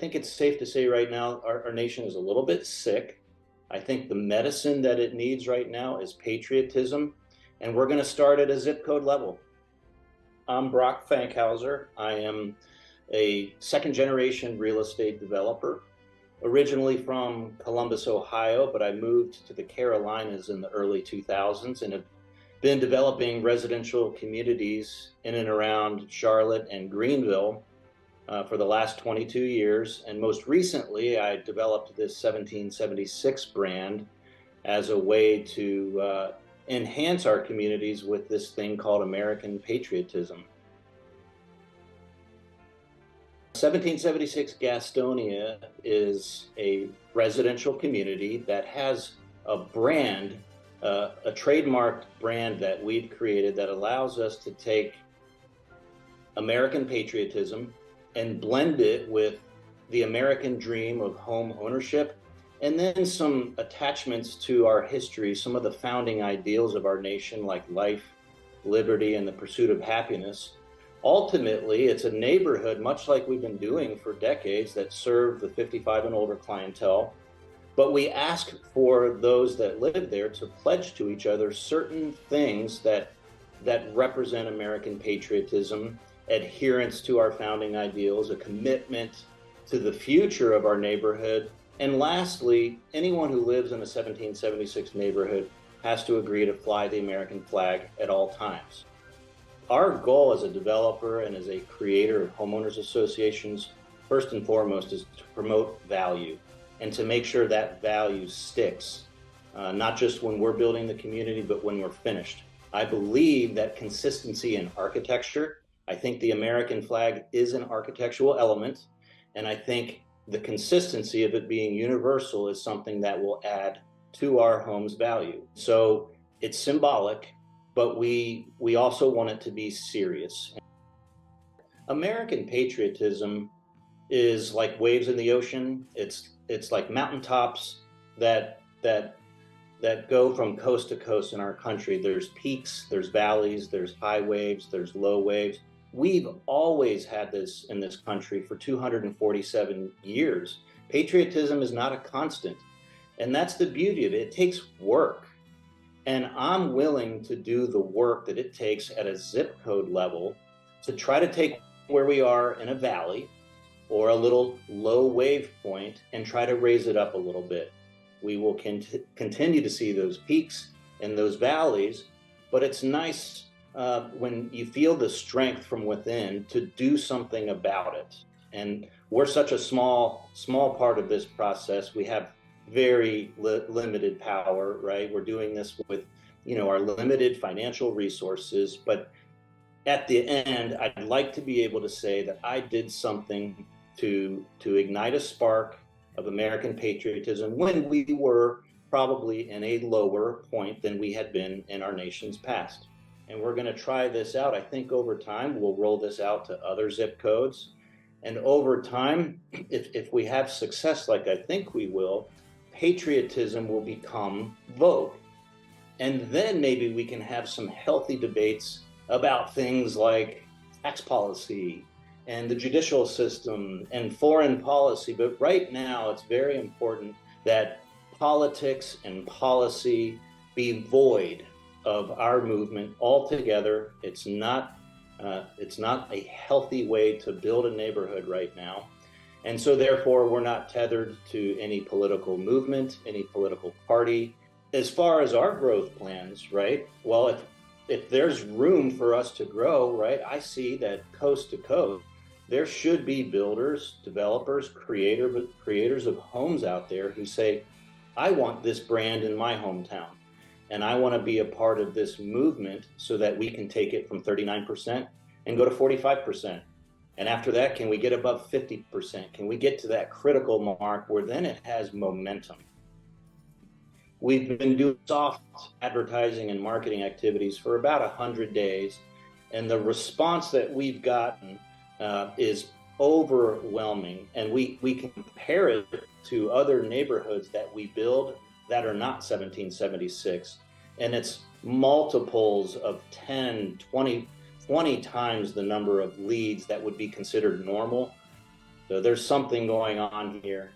think it's safe to say right now our nation is a little bit sick. I think the medicine that it needs right now is patriotism, and we're going to start at a zip code level. I'm Brock Fankhauser. I am a second generation real estate developer, originally from Columbus, Ohio, but I moved to the Carolinas in the early 2000s and have been developing residential communities in and around Charlotte and Greenville for the last 22 years. And most recently, I developed this 1776 brand as a way to enhance our communities with this thing called American patriotism. 1776 Gastonia is a residential community that has a brand, a trademarked brand that we've created that allows us to take American patriotism and blend it with the American dream of home ownership, and then some attachments to our history, some of the founding ideals of our nation, like life, liberty, and the pursuit of happiness. Ultimately, it's a neighborhood, much like we've been doing for decades, that serve the 55 and older clientele. But we ask for those that live there to pledge to each other certain things that represent American patriotism, adherence to our founding ideals, a commitment to the future of our neighborhood. And lastly, anyone who lives in a 1776 neighborhood has to agree to fly the American flag at all times. Our goal as a developer and as a creator of homeowners associations, first and foremost, is to promote value and to make sure that value sticks, not just when we're building the community, but when we're finished. I believe that consistency in architecture, I think the American flag is an architectural element, and I think the consistency of it being universal is something that will add to our home's value. So it's symbolic, but we also want it to be serious. American patriotism is like waves in the ocean. It's like mountaintops that go from coast to coast in our country. There's peaks, there's valleys, there's high waves, there's low waves. We've always had this in this country for 247 years. Patriotism is not a constant, and that's the beauty of it. It takes work, and I'm willing to do the work that it takes at a zip code level to try to take where we are in a valley or a little low wave point and try to raise it up a little bit. We will continue to see those peaks and those valleys, but it's nice when you feel the strength from within to do something about it. And we're such a small part of this process. We have very limited power, right? We're doing this with, our limited financial resources. But at the end, I'd like to be able to say that I did something to ignite a spark of American patriotism when we were probably in a lower point than we had been in our nation's past. And we're going to try this out. I think over time, we'll roll this out to other zip codes. And over time, if we have success like I think we will, patriotism will become vogue. And then maybe we can have some healthy debates about things like tax policy and the judicial system and foreign policy. But right now, it's very important that politics and policy be void of our movement altogether. It's not a healthy way to build a neighborhood right now. And so therefore, we're not tethered to any political movement, any political party. As far as our growth plans, right? Well, if there's room for us to grow, right, I see that coast to coast, there should be builders, developers, creators of homes out there who say, I want this brand in my hometown. And I want to be a part of this movement so that we can take it from 39% and go to 45%. And after that, can we get above 50%? Can we get to that critical mark where then it has momentum? We've been doing soft advertising and marketing activities for about 100 days. And the response that we've gotten is overwhelming. And we compare it to other neighborhoods that we build that are not 1776. And it's multiples of 10, 20 times the number of leads that would be considered normal. So there's something going on here